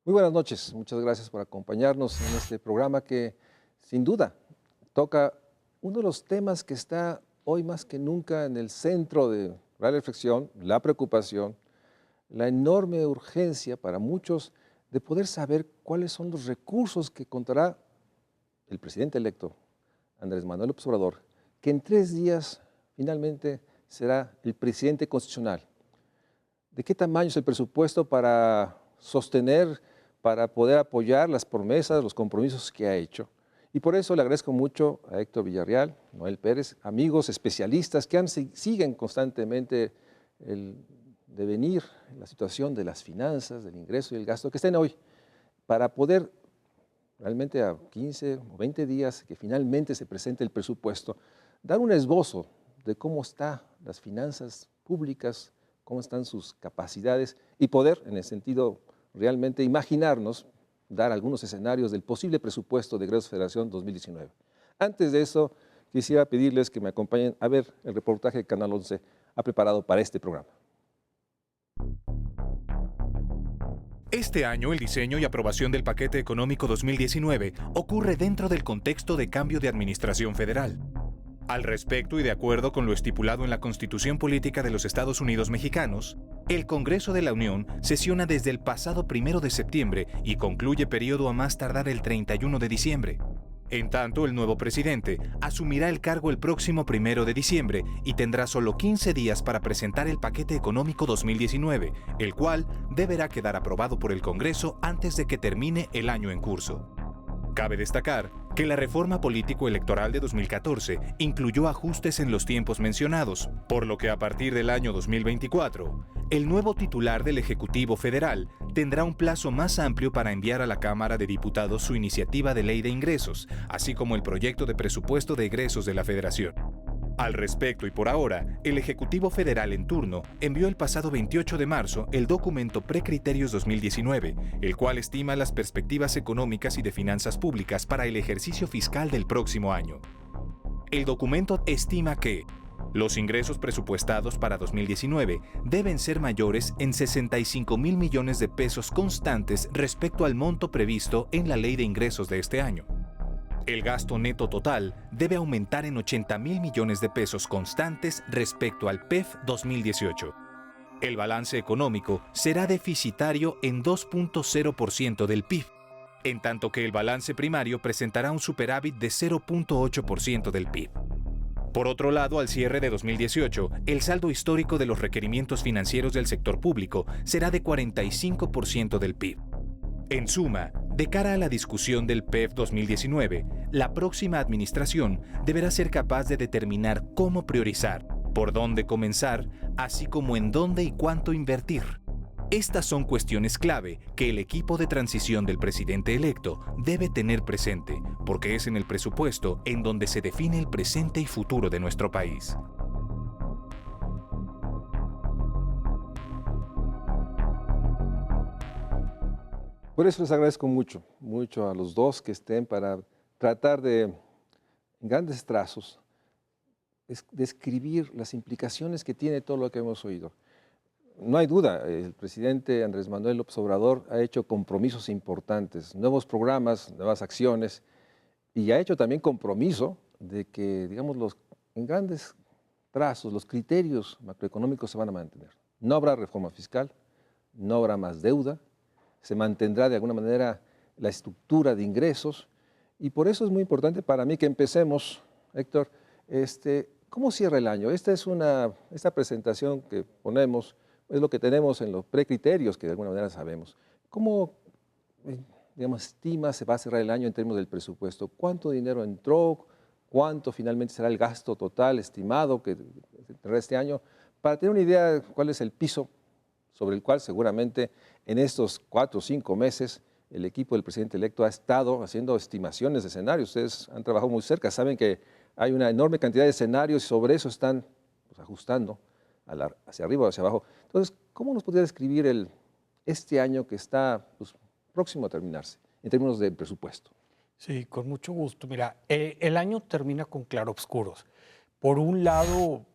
Muy buenas noches, muchas gracias por acompañarnos en este programa que sin duda toca uno de los temas que está hoy más que nunca en el centro de la reflexión, la preocupación, la enorme urgencia para muchos de poder saber cuáles son los recursos que contará el presidente electo, Andrés Manuel López Obrador, que en 3 días finalmente será el presidente constitucional. ¿De qué tamaño es el presupuesto para sostener, para poder apoyar las promesas, los compromisos que ha hecho? Y por eso le agradezco mucho a Héctor Villarreal, Noel Pérez, amigos especialistas que siguen constantemente el devenir, la situación de las finanzas, del ingreso y el gasto, que estén hoy para poder realmente a 15 o 20 días que finalmente se presente el presupuesto, dar un esbozo de cómo están las finanzas públicas, cómo están sus capacidades y poder, en el sentido realmente imaginarnos, dar algunos escenarios del posible presupuesto de Egresos Federación 2019. Antes de eso, quisiera pedirles que me acompañen a ver el reportaje que Canal 11 ha preparado para este programa. Este año, el diseño y aprobación del paquete económico 2019 ocurre dentro del contexto de cambio de administración federal. Al respecto y de acuerdo con lo estipulado en la Constitución Política de los Estados Unidos Mexicanos, el Congreso de la Unión sesiona desde el pasado 1 de septiembre y concluye periodo a más tardar el 31 de diciembre. En tanto, el nuevo presidente asumirá el cargo el próximo 1 de diciembre y tendrá solo 15 días para presentar el paquete económico 2019, el cual deberá quedar aprobado por el Congreso antes de que termine el año en curso. Cabe destacar que la reforma político-electoral de 2014 incluyó ajustes en los tiempos mencionados, por lo que a partir del año 2024, el nuevo titular del Ejecutivo Federal tendrá un plazo más amplio para enviar a la Cámara de Diputados su iniciativa de ley de ingresos, así como el proyecto de presupuesto de egresos de la Federación. Al respecto y por ahora, el Ejecutivo Federal en turno envió el pasado 28 de marzo el documento Precriterios 2019, el cual estima las perspectivas económicas y de finanzas públicas para el ejercicio fiscal del próximo año. El documento estima que los ingresos presupuestados para 2019 deben ser mayores en 65,000 millones de pesos constantes respecto al monto previsto en la Ley de Ingresos de este año. El gasto neto total debe aumentar en 80,000 millones de pesos constantes respecto al PEF 2018. El balance económico será deficitario en 2.0% del PIB, en tanto que el balance primario presentará un superávit de 0.8% del PIB. Por otro lado, al cierre de 2018, el saldo histórico de los requerimientos financieros del sector público será de 45% del PIB. En suma, de cara a la discusión del PEF 2019, la próxima administración deberá ser capaz de determinar cómo priorizar, por dónde comenzar, así como en dónde y cuánto invertir. Estas son cuestiones clave que el equipo de transición del presidente electo debe tener presente, porque es en el presupuesto en donde se define el presente y futuro de nuestro país. Por eso les agradezco mucho, mucho a los dos que estén para tratar de, en grandes trazos, describir las implicaciones que tiene todo lo que hemos oído. No hay duda, el presidente Andrés Manuel López Obrador ha hecho compromisos importantes, nuevos programas, nuevas acciones, y ha hecho también compromiso de que, digamos, en grandes trazos, los criterios macroeconómicos se van a mantener. No habrá reforma fiscal, no habrá más deuda, se mantendrá de alguna manera la estructura de ingresos, y por eso es muy importante para mí que empecemos, Héctor, ¿cómo cierra el año? Esta presentación que ponemos es lo que tenemos en los precriterios que de alguna manera sabemos. ¿Cómo, digamos, estima se va a cerrar el año en términos del presupuesto? ¿Cuánto dinero entró? ¿Cuánto finalmente será el gasto total estimado que tendrá este año? Para tener una idea de cuál es el piso sobre el cual seguramente en estos 4 o 5 meses el equipo del presidente electo ha estado haciendo estimaciones de escenarios. Ustedes han trabajado muy cerca, saben que hay una enorme cantidad de escenarios y sobre eso están ajustando hacia arriba o hacia abajo. Entonces, ¿cómo nos podría describir este año que está próximo a terminarse en términos de presupuesto? Sí, con mucho gusto. Mira, el año termina con claroscuros. Por un lado,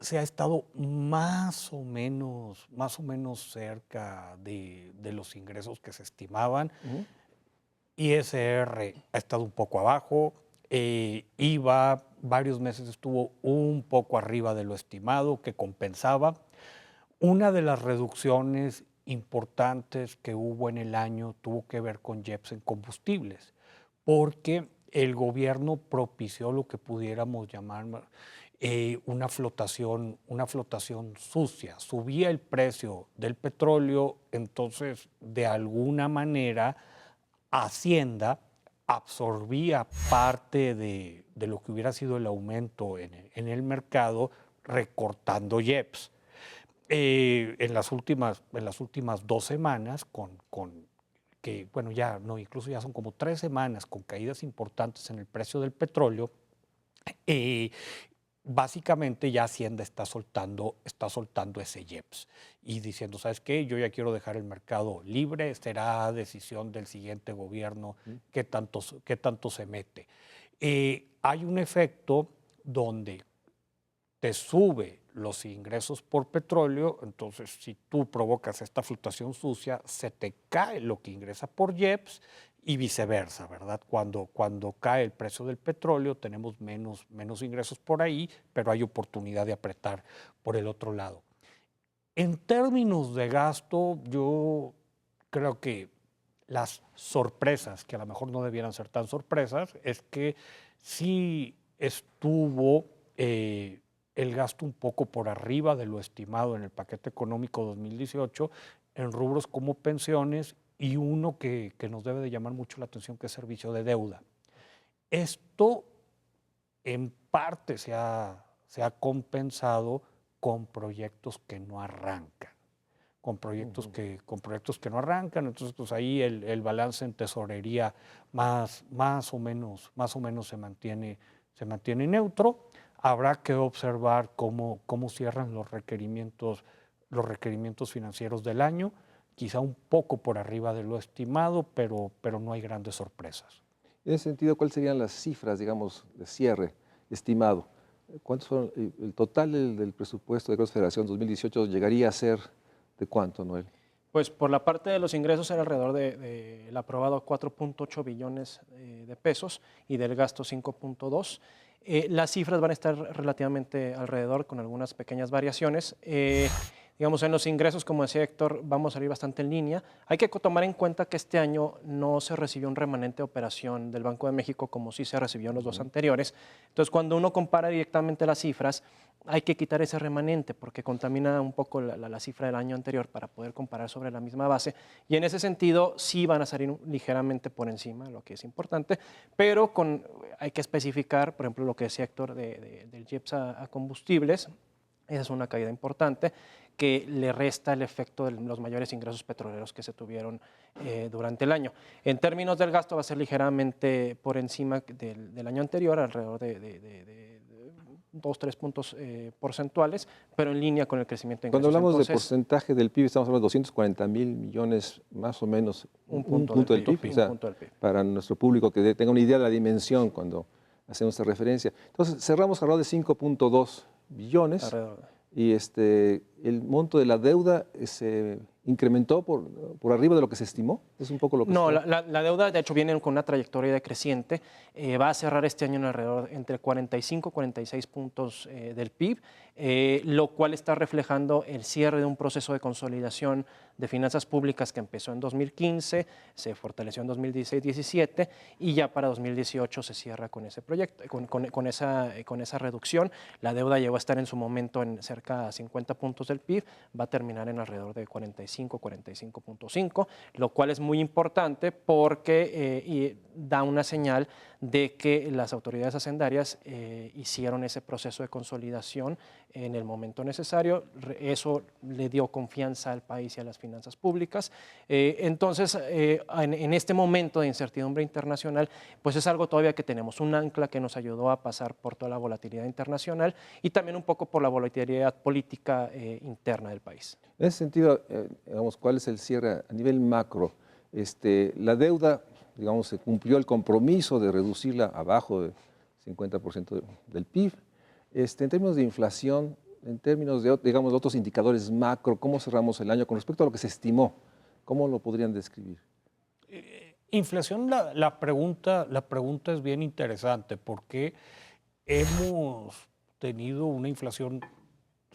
se ha estado más o menos cerca de los ingresos que se estimaban. ISR ha estado un poco abajo, IVA varios meses estuvo un poco arriba de lo estimado, que compensaba. Una de las reducciones importantes que hubo en el año tuvo que ver con IEPS en combustibles, porque el gobierno propició lo que pudiéramos llamar una flotación sucia. Subía el precio del petróleo, entonces de alguna manera Hacienda absorbía parte de lo que hubiera sido el aumento en el mercado recortando IEPS. En las últimas 2 semanas, que bueno, ya no, incluso ya son como 3 semanas con caídas importantes en el precio del petróleo, básicamente ya Hacienda está soltando ese IEPS y diciendo, ¿sabes qué? Yo ya quiero dejar el mercado libre, será decisión del siguiente gobierno qué tanto se mete. Hay un efecto donde te sube los ingresos por petróleo, entonces si tú provocas esta fluctuación sucia, se te cae lo que ingresa por IEPS y viceversa, ¿verdad? Cuando cae el precio del petróleo, tenemos menos ingresos por ahí, pero hay oportunidad de apretar por el otro lado. En términos de gasto, yo creo que las sorpresas, que a lo mejor no debieran ser tan sorpresas, es que sí estuvo el gasto un poco por arriba de lo estimado en el paquete económico 2018 en rubros como pensiones y uno que nos debe de llamar mucho la atención, que es servicio de deuda. Esto en parte se ha compensado con proyectos que no arrancan. Con proyectos que no arrancan, entonces pues ahí el balance en tesorería más o menos se mantiene neutro. Habrá que observar cómo cierran los requerimientos financieros del año, quizá un poco por arriba de lo estimado, pero no hay grandes sorpresas. En ese sentido, ¿cuáles serían las cifras, digamos, de cierre estimado? ¿Cuántos son el total del presupuesto de Egresos Federación 2018 llegaría a ser de cuánto, Noel? Pues por la parte de los ingresos era alrededor del aprobado 4.8 billones de pesos y del gasto 5.2. Las cifras van a estar relativamente alrededor con algunas pequeñas variaciones. Digamos, en los ingresos, como decía Héctor, vamos a salir bastante en línea. Hay que tomar en cuenta que este año no se recibió un remanente de operación del Banco de México como sí se recibió en los 2 anteriores. Entonces, cuando uno compara directamente las cifras, hay que quitar ese remanente porque contamina un poco la cifra del año anterior para poder comparar sobre la misma base. Y en ese sentido, sí van a salir ligeramente por encima, lo que es importante, pero hay que especificar, por ejemplo, lo que decía Héctor del IEPS a combustibles. Esa es una caída importante que le resta el efecto de los mayores ingresos petroleros que se tuvieron durante el año. En términos del gasto va a ser ligeramente por encima del año anterior, alrededor de 2-3 puntos porcentuales, pero en línea con el crecimiento de ingresos. Cuando hablamos de porcentaje del PIB, estamos hablando de 240,000 millones, más o menos, un punto del PIB. O sea, para nuestro público que tenga una idea de la dimensión cuando hacemos esta referencia. Entonces, cerramos alrededor de 5.2 billones. Y el monto de la deuda se incrementó por arriba de lo que se estimó. Es un poco lo que... No, la deuda de hecho viene con una trayectoria decreciente. Va a cerrar este año en alrededor entre 45 y 46 puntos del PIB, lo cual está reflejando el cierre de un proceso de consolidación de finanzas públicas que empezó en 2015, se fortaleció en 2016-17 y ya para 2018 se cierra con ese proyecto, con esa reducción. La deuda llegó a estar en su momento en cerca de 50 puntos del PIB, va a terminar en alrededor de 45-45.5, lo cual es muy importante porque da una señal de que las autoridades hacendarias hicieron ese proceso de consolidación en el momento necesario. Eso le dio confianza al país y a las finanzas públicas. Entonces, en este momento de incertidumbre internacional, pues es algo todavía que tenemos, un ancla que nos ayudó a pasar por toda la volatilidad internacional y también un poco por la volatilidad política interna del país. En ese sentido, digamos, ¿cuál es el cierre a nivel macro? La deuda, digamos, se cumplió el compromiso de reducirla abajo del 50% del PIB. En términos de inflación, en términos de, digamos, de otros indicadores macro, cómo cerramos el año con respecto a lo que se estimó? ¿Cómo lo podrían describir? Inflación, la pregunta es bien interesante porque hemos tenido una inflación,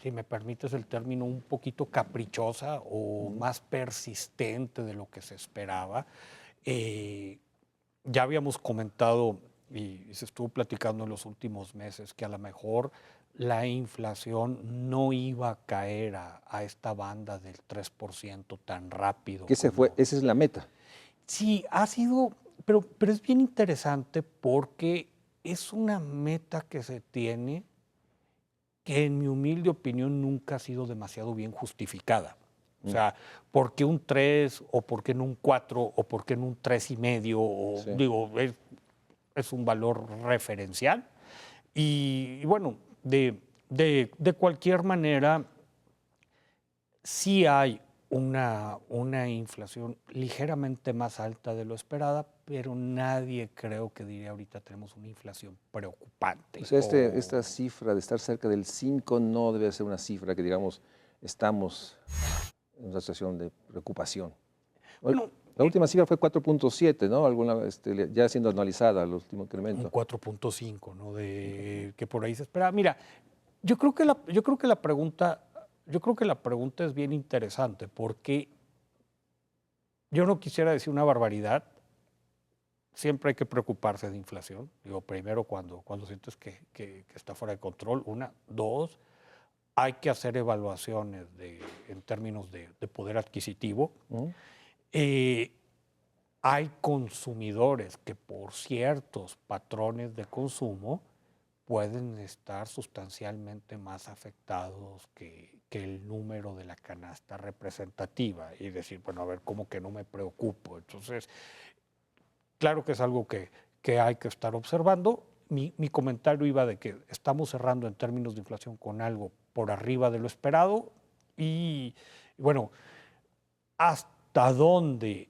si me permites el término, un poquito caprichosa o más persistente de lo que se esperaba. Ya habíamos comentado y se estuvo platicando en los últimos meses que a lo mejor la inflación no iba a caer a esta banda del 3% tan rápido. ¿Qué se fue? Esa es la meta. Sí, ha sido, pero es bien interesante porque es una meta que se tiene que en mi humilde opinión nunca ha sido demasiado bien justificada. O sea, ¿por qué un 3 o por qué en un 4 o por qué en un 3,5? O, Sí. digo, es un valor referencial. Y bueno, de cualquier manera, sí hay una inflación ligeramente más alta de lo esperada, pero nadie creo que diría ahorita tenemos una inflación preocupante. O sea, esta cifra de estar cerca del 5 no debe ser una cifra que, digamos, estamos en una situación de preocupación. Bueno, La última cifra fue 4.7, ¿no? Ya siendo analizada el último un incremento. 4,5, ¿no? Que por ahí se espera. Mira, yo creo que la pregunta es bien interesante porque yo no quisiera decir una barbaridad. Siempre hay que preocuparse de inflación. Digo, primero cuando sientes que está fuera de control. Una, dos, hay que hacer evaluaciones en términos de poder adquisitivo. Hay consumidores que por ciertos patrones de consumo pueden estar sustancialmente más afectados que el número de la canasta representativa y decir, bueno, a ver, ¿cómo que no me preocupo? Entonces, claro que es algo que hay que estar observando. Mi comentario iba de que estamos cerrando en términos de inflación con algo por arriba de lo esperado y bueno, ¿hasta dónde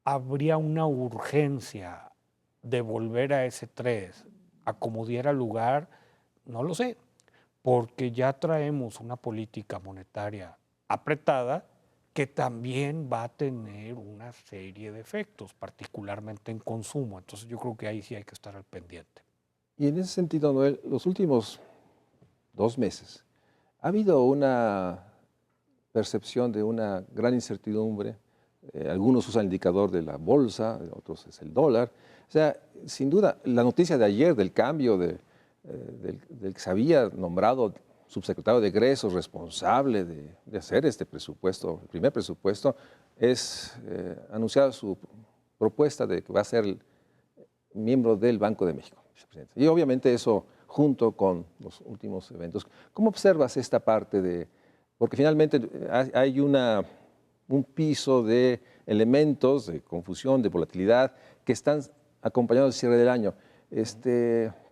habría una urgencia de volver a ese 3 a como diera lugar? No lo sé, porque ya traemos una política monetaria apretada que también va a tener una serie de efectos, particularmente en consumo. Entonces yo creo que ahí sí hay que estar al pendiente. Y en ese sentido, Noel, los últimos 2 meses, ¿ha habido una percepción de una gran incertidumbre? Algunos usan el indicador de la bolsa, otros es el dólar. O sea, sin duda, la noticia de ayer del cambio del que se había nombrado subsecretario de egresos responsable de hacer este presupuesto, el primer presupuesto, es anunciar su propuesta de que va a ser miembro del Banco de México. Y obviamente eso junto con los últimos eventos. ¿Cómo observas esta parte de...? Porque finalmente hay un piso de elementos de confusión, de volatilidad, que están acompañados del cierre del año.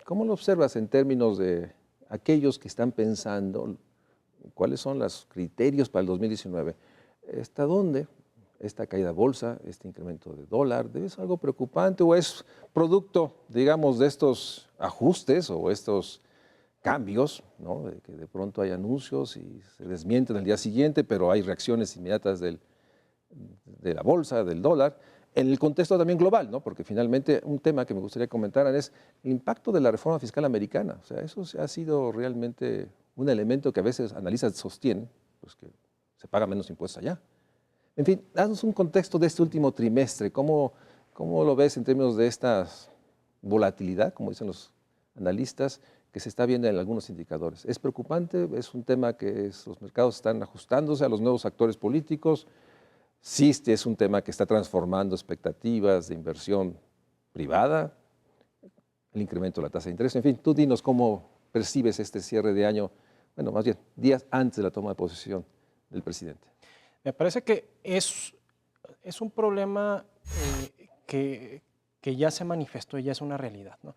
¿Cómo lo observas en términos de aquellos que están pensando cuáles son los criterios para el 2019? ¿Hasta dónde esta caída de bolsa, este incremento de dólar, ¿es algo preocupante o es producto, digamos, de estos ajustes o estos cambios, ¿no? De que de pronto hay anuncios y se desmienten al día siguiente, pero hay reacciones inmediatas de la bolsa, del dólar, en el contexto también global, ¿no? Porque finalmente un tema que me gustaría comentar es el impacto de la reforma fiscal americana. O sea, eso ha sido realmente un elemento que a veces analistas sostienen, pues que se paga menos impuestos allá. En fin, danos un contexto de este último trimestre. ¿Cómo lo ves en términos de esta volatilidad, como dicen los analistas, que se está viendo en algunos indicadores? ¿Es preocupante? ¿Es un tema que los mercados están ajustándose a los nuevos actores políticos? Sí, es un tema que está transformando expectativas de inversión privada, el incremento de la tasa de interés. En fin, tú dinos cómo percibes este cierre de año, bueno, más bien días antes de la toma de posesión del presidente. Me parece que es un problema que ya se manifestó y ya es una realidad, ¿no?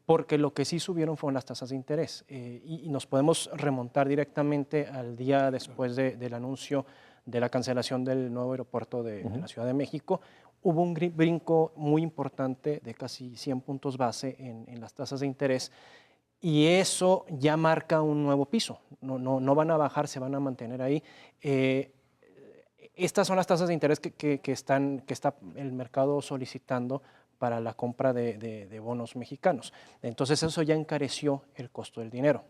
Porque lo que sí subieron fueron las tasas de interés y nos podemos remontar directamente al día después del anuncio de la cancelación del nuevo aeropuerto de la Ciudad de México. Hubo un brinco muy importante de casi 100 puntos base en las tasas de interés y eso ya marca un nuevo piso. No van a bajar, se van a mantener ahí. Estas son las tasas de interés que está el mercado solicitando para la compra de bonos mexicanos. Entonces eso ya encareció el costo del dinero.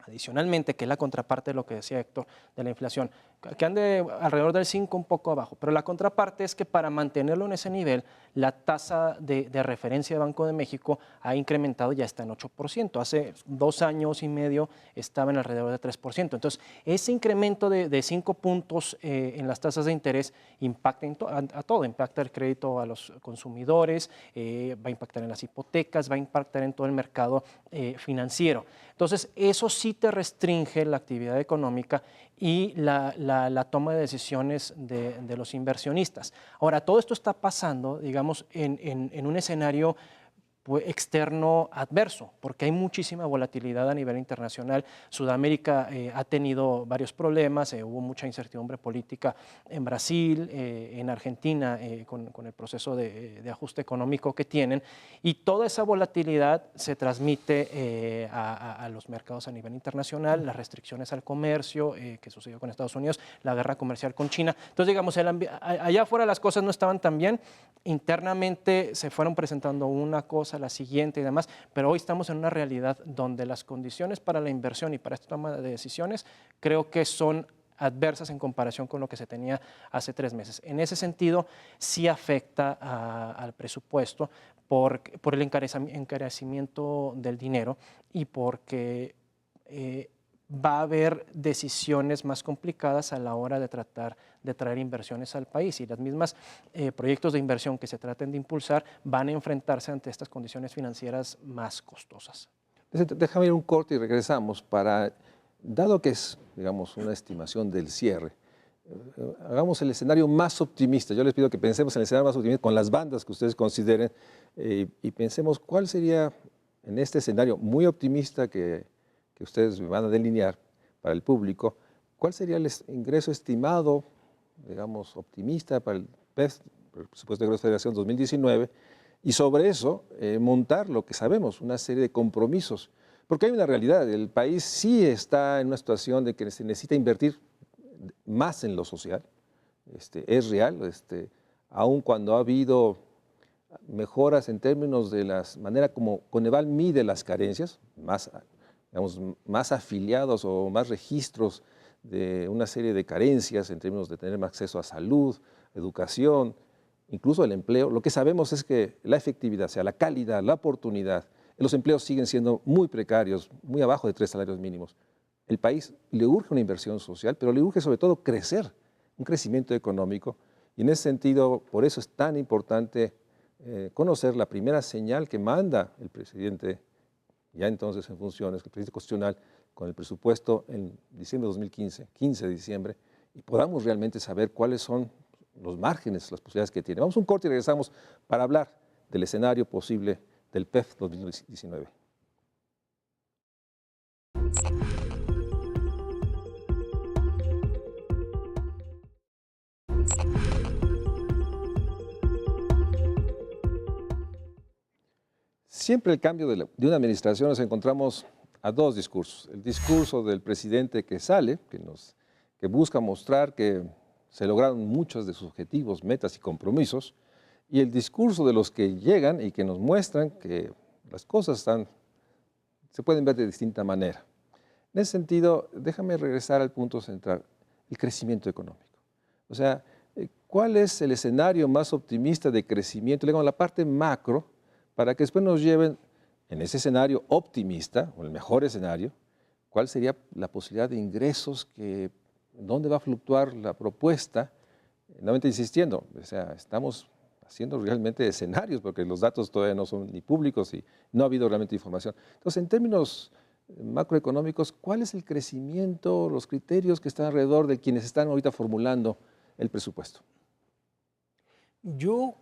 Adicionalmente, que es la contraparte de lo que decía Héctor, de la inflación, que ande alrededor del 5, un poco abajo, pero la contraparte es que para mantenerlo en ese nivel, la tasa de referencia de Banco de México ha incrementado, ya está en 8%. Hace 2 años y medio estaba en alrededor de 3%. Entonces, ese incremento de 5 puntos en las tasas de interés impacta a todo, impacta el crédito a los consumidores, va a impactar en las hipotecas, va a impactar en todo el mercado financiero. Entonces, eso sí te restringe la actividad económica y la toma de decisiones de los inversionistas. Ahora, todo esto está pasando, digamos, en un escenario externo adverso, porque hay muchísima volatilidad a nivel internacional. Sudamérica ha tenido varios problemas, hubo mucha incertidumbre política en Brasil, en Argentina, con el proceso de ajuste económico que tienen, y toda esa volatilidad se transmite a los mercados a nivel internacional, las restricciones al comercio que sucedió con Estados Unidos, la guerra comercial con China. Entonces, digamos, allá afuera las cosas no estaban tan bien, internamente se fueron presentando una cosa, la siguiente y demás, pero hoy estamos en una realidad donde las condiciones para la inversión y para esta toma de decisiones creo que son adversas en comparación con lo que se tenía hace 3 meses. En ese sentido, sí afecta al presupuesto por el encarecimiento del dinero y porque va a haber decisiones más complicadas a la hora de tratar de traer inversiones al país, y los mismos proyectos de inversión que se traten de impulsar van a enfrentarse ante estas condiciones financieras más costosas. Déjame ir un corte y regresamos dado que es, digamos, una estimación del cierre, hagamos el escenario más optimista. Yo les pido que pensemos en el escenario más optimista con las bandas que ustedes consideren y pensemos cuál sería en este escenario muy optimista que ustedes me van a delinear para el público, cuál sería el ingreso estimado, digamos, optimista para el PEF, el Presupuesto de Egresos de Federación 2019, y sobre eso montar lo que sabemos, una serie de compromisos. Porque hay una realidad, el país sí está en una situación de que se necesita invertir más en lo social, es real, aun cuando ha habido mejoras en términos de la manera como Coneval mide las carencias, más afiliados o más registros de una serie de carencias en términos de tener más acceso a salud, educación, incluso el empleo. Lo que sabemos es que la efectividad, o sea, la calidad, la oportunidad, los empleos siguen siendo muy precarios, muy abajo de 3 salarios mínimos. El país le urge una inversión social, pero le urge sobre todo crecer, un crecimiento económico, y en ese sentido, por eso es tan importante conocer la primera señal que manda el presidente, ya entonces en funciones, el presidente constitucional, con el presupuesto en diciembre de 2015, 15 de diciembre, y podamos realmente saber cuáles son los márgenes, las posibilidades que tiene. Vamos a un corte y regresamos para hablar del escenario posible del PEF 2019. Siempre el cambio de una administración nos encontramos a 2 discursos. El discurso del presidente que sale, que busca mostrar que se lograron muchos de sus objetivos, metas y compromisos, y el discurso de los que llegan y que nos muestran que las cosas se pueden ver de distinta manera. En ese sentido, déjame regresar al punto central, el crecimiento económico. O sea, ¿cuál es el escenario más optimista de crecimiento? Le digo, la parte macro, para que después nos lleven en ese escenario optimista, o el mejor escenario, cuál sería la posibilidad de ingresos, dónde va a fluctuar la propuesta. Nuevamente insistiendo, o sea, estamos haciendo realmente escenarios, porque los datos todavía no son ni públicos y no ha habido realmente información. Entonces, en términos macroeconómicos, ¿cuál es el crecimiento, los criterios que están alrededor de quienes están ahorita formulando el presupuesto? Yo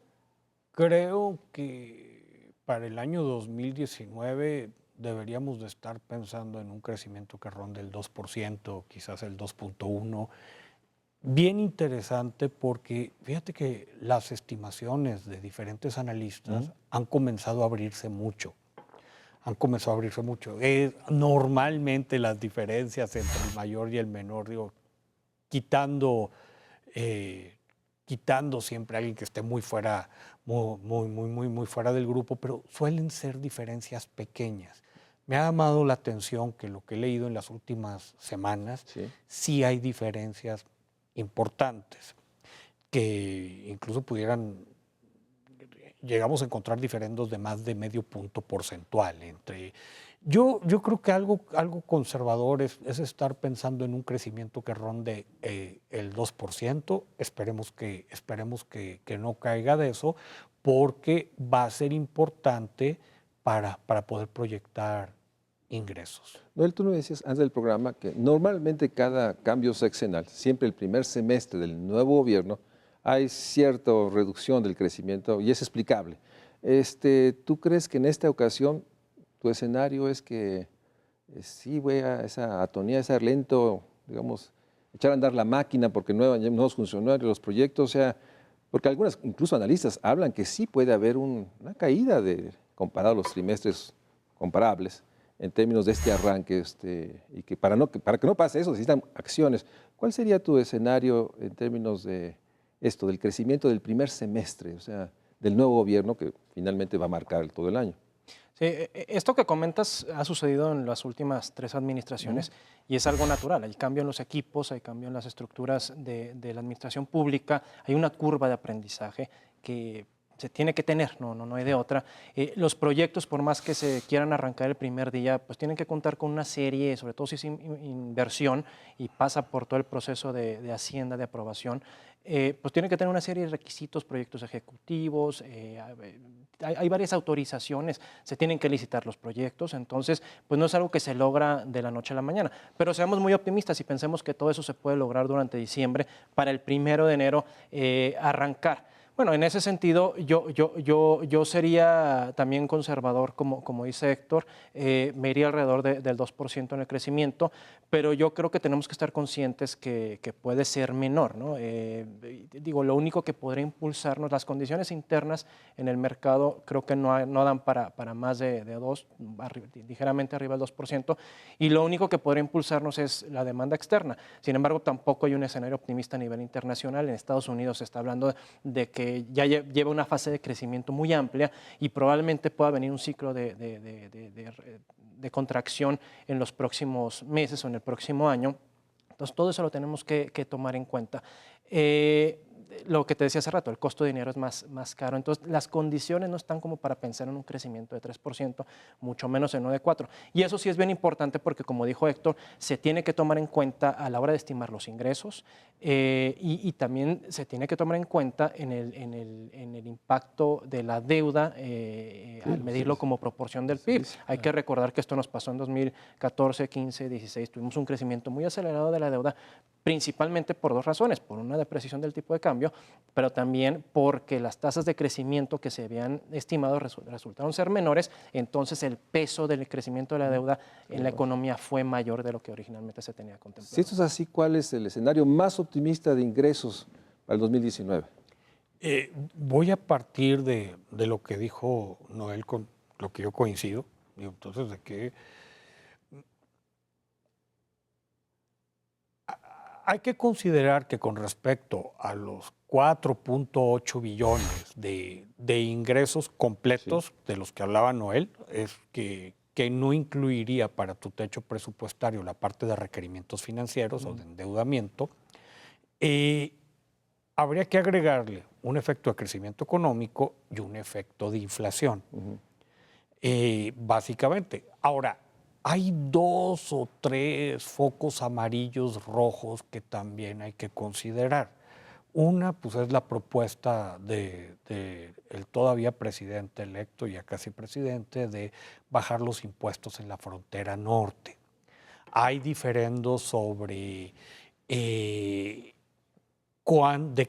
creo que para el año 2019 deberíamos de estar pensando en un crecimiento que ronde el 2%, quizás el 2.1%. Bien interesante porque fíjate que las estimaciones de diferentes analistas han comenzado a abrirse mucho. han comenzado a abrirse mucho. Normalmente las diferencias entre el mayor y el menor, digo, quitando siempre a alguien que esté muy fuera, muy fuera del grupo, pero suelen ser diferencias pequeñas. Me ha llamado la atención que lo que he leído en las últimas semanas, sí hay diferencias importantes, que incluso llegamos a encontrar diferendos de más de medio punto porcentual entre... Yo creo que algo conservador es estar pensando en un crecimiento que ronde el 2%. Esperemos que no caiga de eso, porque va a ser importante para poder proyectar ingresos. Noel, tú me decías antes del programa que normalmente cada cambio sexenal, siempre el primer semestre del nuevo gobierno, hay cierta reducción del crecimiento y es explicable. ¿Tú crees que en esta ocasión tu escenario es que sí, esa atonía, ese lento, digamos, echar a andar la máquina porque nuevos funcionarios, los proyectos, o sea, porque algunos, incluso analistas, hablan que sí puede haber una caída comparado a los trimestres comparables en términos de este arranque, y que para que no pase eso necesitan acciones. ¿Cuál sería tu escenario en términos de esto, del crecimiento del primer semestre, o sea, del nuevo gobierno que finalmente va a marcar todo el año? Sí, esto que comentas ha sucedido en las últimas 3 administraciones y es algo natural. Hay cambio en los equipos, hay cambio en las estructuras de la administración pública, hay una curva de aprendizaje que se tiene que tener, no hay de otra. Los proyectos, por más que se quieran arrancar el primer día, pues tienen que contar con una serie, sobre todo si es inversión y pasa por todo el proceso de Hacienda, de aprobación, pues tienen que tener una serie de requisitos, proyectos ejecutivos, hay varias autorizaciones, se tienen que licitar los proyectos, entonces pues no es algo que se logra de la noche a la mañana, pero seamos muy optimistas y pensemos que todo eso se puede lograr durante diciembre para el 1 de enero arrancar. Bueno, en ese sentido, yo sería también conservador, como dice Héctor, me iría alrededor del 2% en el crecimiento, pero yo creo que tenemos que estar conscientes que puede ser menor, ¿no? Digo, lo único que podría impulsarnos, las condiciones internas en el mercado creo que no dan para más de 2, ligeramente arriba del 2%, y lo único que podría impulsarnos es la demanda externa. Sin embargo, tampoco hay un escenario optimista a nivel internacional. En Estados Unidos se está hablando de que ya lleva una fase de crecimiento muy amplia y probablemente pueda venir un ciclo de contracción en los próximos meses o en el próximo año. Entonces, todo eso lo tenemos que tomar en cuenta. Lo que te decía hace rato, el costo de dinero es más caro. Entonces, las condiciones no están como para pensar en un crecimiento de 3%, mucho menos en uno de 4%. Y eso sí es bien importante porque, como dijo Héctor, se tiene que tomar en cuenta a la hora de estimar los ingresos y también se tiene que tomar en cuenta en el impacto de la deuda al medirlo como proporción del PIB. Hay que recordar que esto nos pasó en 2014, 15, 16. Tuvimos un crecimiento muy acelerado de la deuda, principalmente por 2 razones, por una depreciación del tipo de cambio, pero también porque las tasas de crecimiento que se habían estimado resultaron ser menores, entonces el peso del crecimiento de la deuda en la economía fue mayor de lo que originalmente se tenía contemplado. Si esto es así, ¿cuál es el escenario más optimista de ingresos para el 2019? Voy a partir de lo que dijo Noel, con lo que yo coincido, entonces de que hay que considerar que con respecto a los 4.8 billones de ingresos completos de los que hablaba Noel, es que no incluiría para tu techo presupuestario la parte de requerimientos financieros o de endeudamiento, habría que agregarle un efecto de crecimiento económico y un efecto de inflación, básicamente. Ahora, hay 2 o 3 focos amarillos rojos que también hay que considerar. Una, pues, es la propuesta del todavía presidente electo, ya casi presidente, de bajar los impuestos en la frontera norte. Hay diferendos sobre de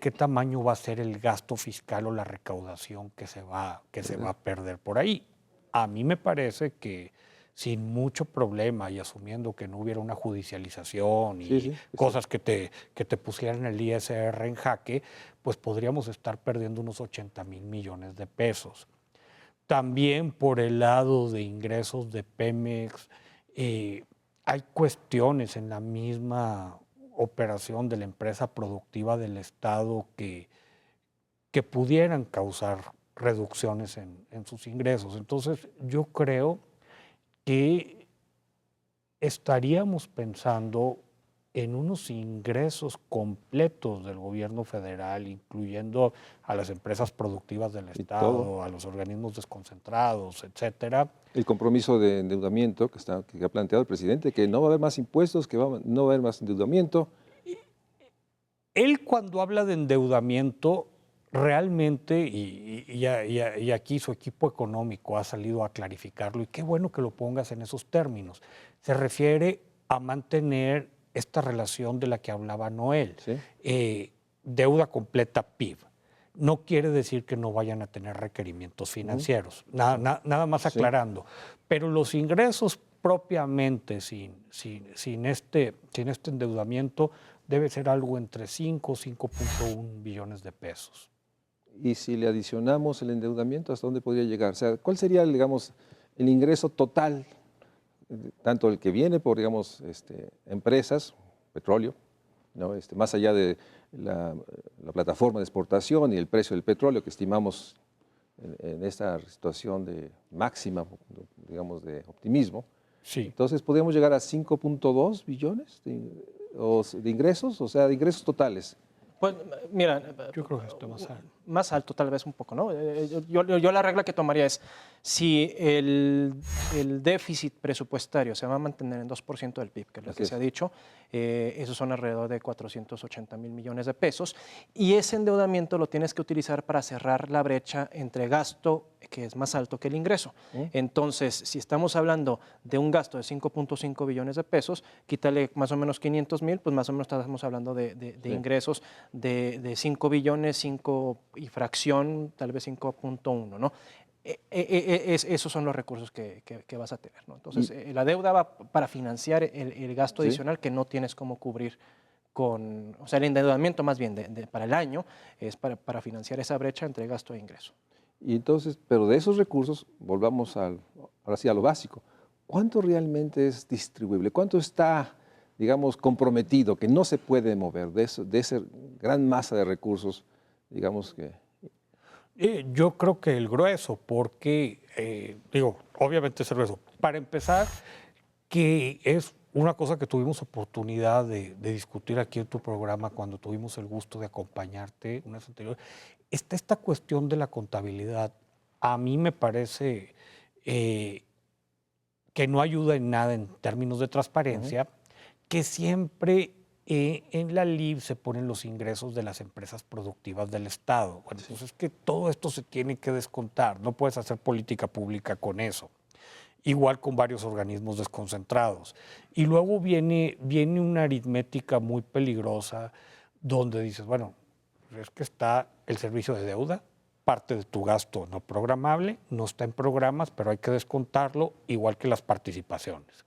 qué tamaño va a ser el gasto fiscal o la recaudación que se va a perder por ahí. A mí me parece que sin mucho problema y asumiendo que no hubiera una judicialización y cosas que te pusieran el ISR en jaque, pues podríamos estar perdiendo unos 80,000 millones de pesos. También por el lado de ingresos de Pemex, hay cuestiones en la misma operación de la empresa productiva del Estado que pudieran causar reducciones en sus ingresos. Entonces, yo creo que estaríamos pensando en unos ingresos completos del gobierno federal, incluyendo a las empresas productivas del Estado, a los organismos desconcentrados, etcétera. El compromiso de endeudamiento que ha planteado el presidente, que no va a haber más impuestos, que no va a haber más endeudamiento. Él, cuando habla de endeudamiento, realmente, y aquí su equipo económico ha salido a clarificarlo, y qué bueno que lo pongas en esos términos, se refiere a mantener esta relación de la que hablaba Noel, ¿sí? Deuda completa PIB. No quiere decir que no vayan a tener requerimientos financieros, nada más aclarando. Sí. Pero los ingresos propiamente sin este endeudamiento debe ser algo entre 5 o 5.1 billones de pesos. Y si le adicionamos el endeudamiento, ¿hasta dónde podría llegar? O sea, ¿cuál sería, digamos, el ingreso total, tanto el que viene por, digamos, empresas, petróleo, ¿no? Más allá de la plataforma de exportación y el precio del petróleo que estimamos en esta situación de máxima, digamos, de optimismo? Sí. Entonces, ¿podríamos llegar a 5.2 billones de ingresos? O sea, de ingresos totales. Pues mira, yo creo que está más alto. Más alto tal vez un poco, ¿no? Yo la regla que tomaría es, si el déficit presupuestario se va a mantener en 2% del PIB, que es lo que se ha dicho, esos son alrededor de 480 mil millones de pesos, y ese endeudamiento lo tienes que utilizar para cerrar la brecha entre gasto, que es más alto que el ingreso. Entonces, si estamos hablando de un gasto de 5.5 billones de pesos, quítale más o menos 500 mil, pues más o menos estamos hablando de ingresos de 5 billones, 5 y fracción, tal vez 5.1, ¿no? Esos son los recursos que vas a tener, ¿no? Entonces, la deuda va para financiar el gasto adicional que no tienes cómo cubrir con, o sea, el endeudamiento más bien para el año es para financiar esa brecha entre gasto e ingreso. Y entonces, pero de esos recursos, volvamos ahora sí a lo básico. ¿Cuánto realmente es distribuible? ¿Cuánto está, digamos, comprometido, que no se puede mover de esa gran masa de recursos, digamos que? Yo creo que el grueso, porque, obviamente es el grueso. Para empezar, que es una cosa que tuvimos oportunidad de discutir aquí en tu programa cuando tuvimos el gusto de acompañarte unas anteriores, esta cuestión de la contabilidad a mí me parece que no ayuda en nada en términos de transparencia, que siempre en la LIB se ponen los ingresos de las empresas productivas del Estado. Bueno, pues es que todo esto se tiene que descontar, no puedes hacer política pública con eso. Igual con varios organismos desconcentrados. Y luego viene una aritmética muy peligrosa donde dices, bueno, es que está el servicio de deuda, parte de tu gasto no programable, no está en programas, pero hay que descontarlo, igual que las participaciones.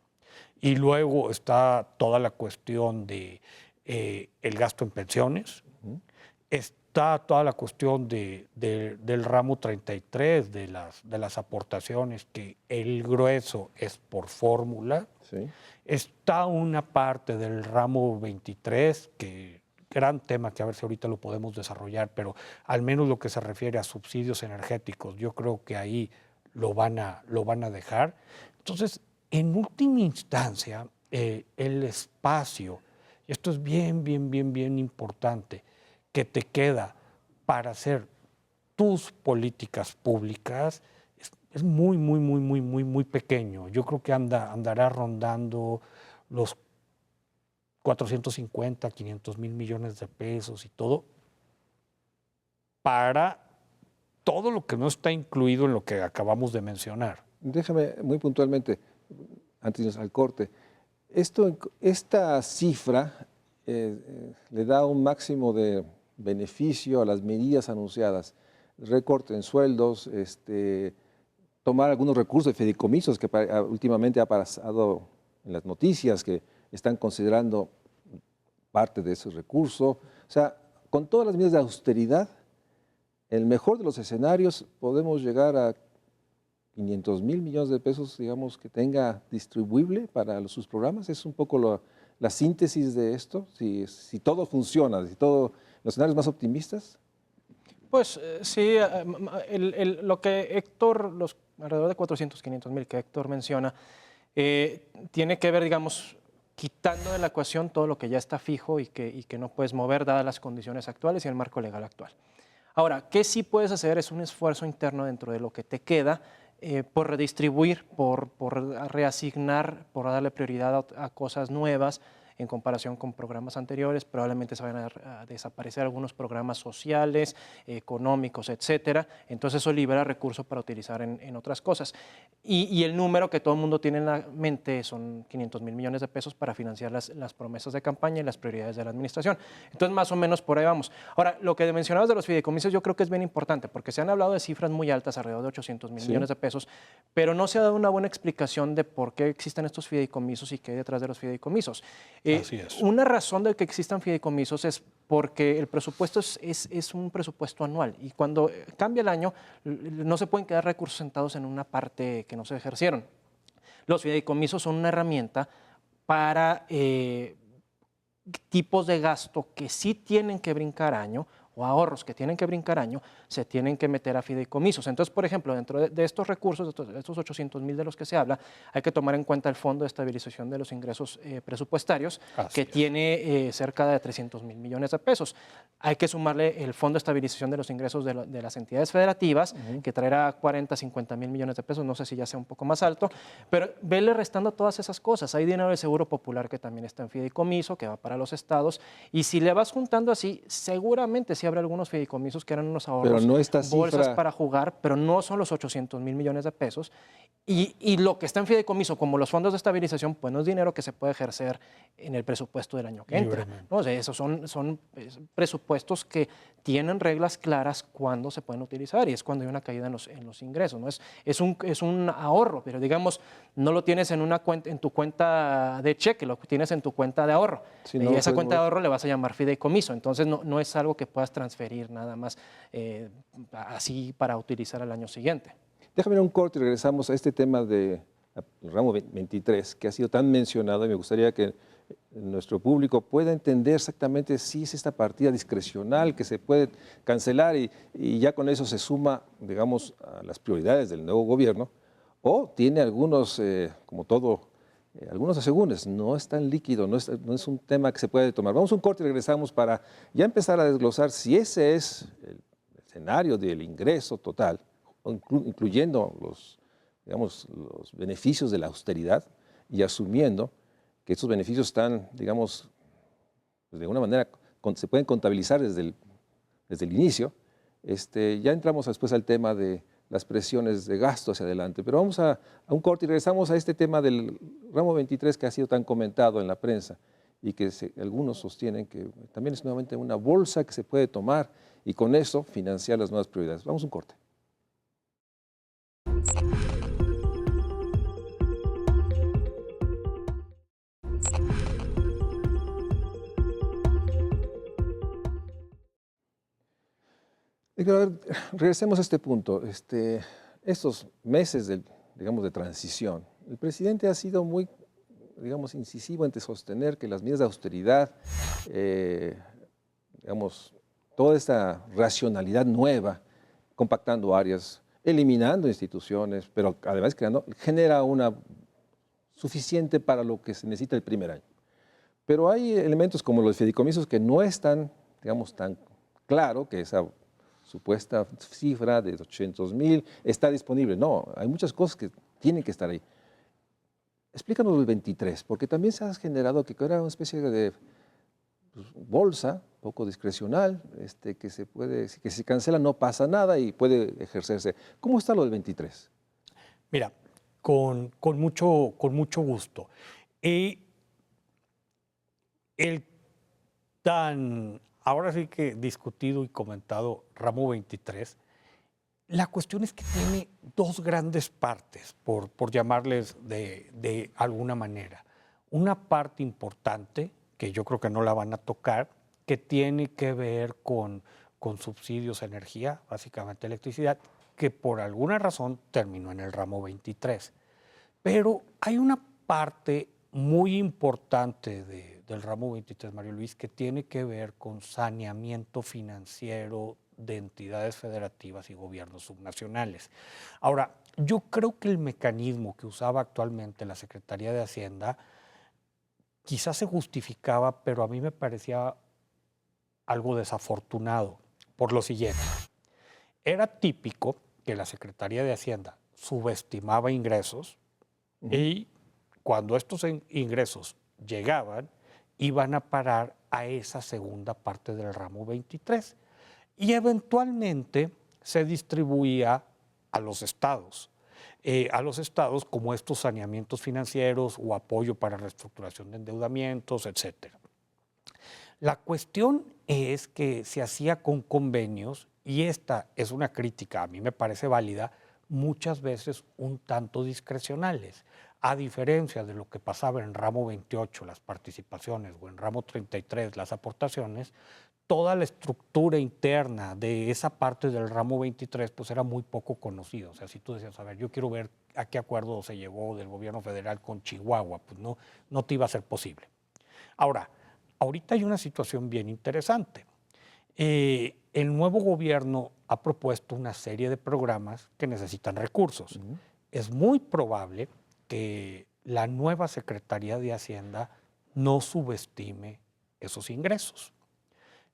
Y luego está toda la cuestión de el gasto en pensiones, está toda la cuestión del ramo 33, de las aportaciones, que el grueso es por fórmula. Sí. Está una parte del ramo 23, que gran tema que a ver si ahorita lo podemos desarrollar, pero al menos lo que se refiere a subsidios energéticos, yo creo que ahí lo van a dejar. Entonces, en última instancia, el espacio, y esto es bien importante, que te queda para hacer tus políticas públicas es muy pequeño. Yo creo que andará rondando los 450, 500 mil millones de pesos y todo, para todo lo que no está incluido en lo que acabamos de mencionar. Déjame muy puntualmente, antes de irnos al corte, esta cifra le da un máximo de beneficio a las medidas anunciadas, recorte en sueldos, tomar algunos recursos de fideicomisos que últimamente ha pasado en las noticias, que están considerando parte de ese recurso. O sea, con todas las medidas de austeridad, en el mejor de los escenarios podemos llegar a 500,000 millones de pesos, digamos, que tenga distribuible para sus programas. Es un poco la síntesis de esto, si todo funciona, si todo, los escenarios más optimistas. Pues sí, lo que Héctor, los alrededor de 400, 500 mil que Héctor menciona, tiene que ver, digamos, quitando de la ecuación todo lo que ya está fijo y que no puedes mover dadas las condiciones actuales y el marco legal actual. Ahora, ¿qué sí puedes hacer? Es un esfuerzo interno dentro de lo que te queda por redistribuir, por reasignar, por darle prioridad a cosas nuevas en comparación con programas anteriores. Probablemente se van a desaparecer algunos programas sociales, económicos, etcétera. Entonces eso libera recursos para utilizar en otras cosas. Y el número que todo el mundo tiene en la mente son 500,000 millones de pesos para financiar las promesas de campaña y las prioridades de la administración. Entonces más o menos por ahí vamos. Ahora, lo que mencionabas de los fideicomisos yo creo que es bien importante porque se han hablado de cifras muy altas, alrededor de 800,000 millones de pesos, pero no se ha dado una buena explicación de por qué existen estos fideicomisos y qué hay detrás de los fideicomisos. Así es. Una razón de que existan fideicomisos es porque el presupuesto es un presupuesto anual y cuando cambia el año no se pueden quedar recursos sentados en una parte que no se ejercieron. Los fideicomisos son una herramienta para tipos de gasto que sí tienen que brincar año o ahorros que tienen que brincar año, se tienen que meter a fideicomisos. Entonces, por ejemplo, dentro de estos recursos, de estos 800,000 de los que se habla, hay que tomar en cuenta el Fondo de Estabilización de los Ingresos Presupuestarios, que tiene cerca de 300,000 millones de pesos. Hay que sumarle el Fondo de Estabilización de los Ingresos de las entidades federativas, que traerá 40, 50,000 millones de pesos, no sé si ya sea un poco más alto, pero vele restando todas esas cosas. Hay dinero del Seguro Popular que también está en fideicomiso, que va para los estados, y si le vas juntando así, seguramente sí habrá algunos fideicomisos que eran unos ahorros, pero no esta bolsas cifra... para jugar, pero no son los 800,000 millones de pesos. Y lo que está en fideicomiso, como los fondos de estabilización, pues no es dinero que se puede ejercer en el presupuesto del año que entra, ¿no? O sea, esos son presupuestos que tienen reglas claras cuándo se pueden utilizar y es cuando hay una caída en los ingresos, ¿no? Es un ahorro, pero digamos, no lo tienes en tu cuenta de cheque, lo tienes en tu cuenta de ahorro. Si y no, esa cuenta de ahorro le vas a llamar fideicomiso, entonces no es algo que puedas transferir nada más así para utilizar al año siguiente. Déjame ir a un corte y regresamos a este tema del ramo 23, que ha sido tan mencionado y me gustaría que nuestro público pueda entender exactamente si es esta partida discrecional que se puede cancelar y ya con eso se suma, digamos, a las prioridades del nuevo gobierno, o tiene algunos, como todo, algunos asegúnes, no es tan líquido, no es un tema que se puede tomar. Vamos a un corte y regresamos para ya empezar a desglosar si ese es el escenario del ingreso total, incluyendo digamos, los beneficios de la austeridad y asumiendo que estos beneficios están, digamos, de alguna manera se pueden contabilizar desde el inicio. Ya entramos después al tema de las presiones de gasto hacia adelante, pero vamos a un corte y regresamos a este tema del ramo 23 que ha sido tan comentado en la prensa y que algunos sostienen que también es nuevamente una bolsa que se puede tomar y con eso financiar las nuevas prioridades. Vamos a un corte. Regresemos a este punto. Estos meses digamos, de transición, el presidente ha sido muy, digamos, incisivo en sostener que las medidas de austeridad, digamos, toda esta racionalidad nueva, compactando áreas, eliminando instituciones, pero además genera una suficiente para lo que se necesita el primer año. Pero hay elementos como los fideicomisos que no están, digamos, tan claro que esa supuesta cifra de 800,000 está disponible. No, hay muchas cosas que tienen que estar ahí. Explícanos el 23, porque también se ha generado que era una especie de bolsa, poco discrecional, que si se cancela no pasa nada y puede ejercerse. ¿Cómo está lo del 23? Mira, con mucho gusto. Ahora sí que discutido y comentado ramo 23, la cuestión es que tiene dos grandes partes, por llamarles de alguna manera. Una parte importante, que yo creo que no la van a tocar, que tiene que ver con subsidios a energía, básicamente electricidad, que por alguna razón terminó en el ramo 23. Pero hay una parte muy importante del ramo 23, Mario Luis, que tiene que ver con saneamiento financiero de entidades federativas y gobiernos subnacionales. Ahora, yo creo que el mecanismo que usaba actualmente la Secretaría de Hacienda quizás se justificaba, pero a mí me parecía algo desafortunado por lo siguiente. Era típico que la Secretaría de Hacienda subestimaba ingresos y cuando estos ingresos llegaban, iban a parar a esa segunda parte del ramo 23 y eventualmente se distribuía a los estados como estos saneamientos financieros o apoyo para reestructuración de endeudamientos, etcétera. La cuestión es que se hacía con convenios, y esta es una crítica, a mí me parece válida, muchas veces un tanto discrecionales. A diferencia de lo que pasaba en ramo 28, las participaciones, o en ramo 33, las aportaciones, toda la estructura interna de esa parte del ramo 23 pues era muy poco conocida. O sea, si tú decías, a ver, yo quiero ver a qué acuerdo se llegó del gobierno federal con Chihuahua, pues no te iba a ser posible. Ahora, ahorita hay una situación bien interesante. El nuevo gobierno ha propuesto una serie de programas que necesitan recursos. Es muy probable que la nueva Secretaría de Hacienda no subestime esos ingresos.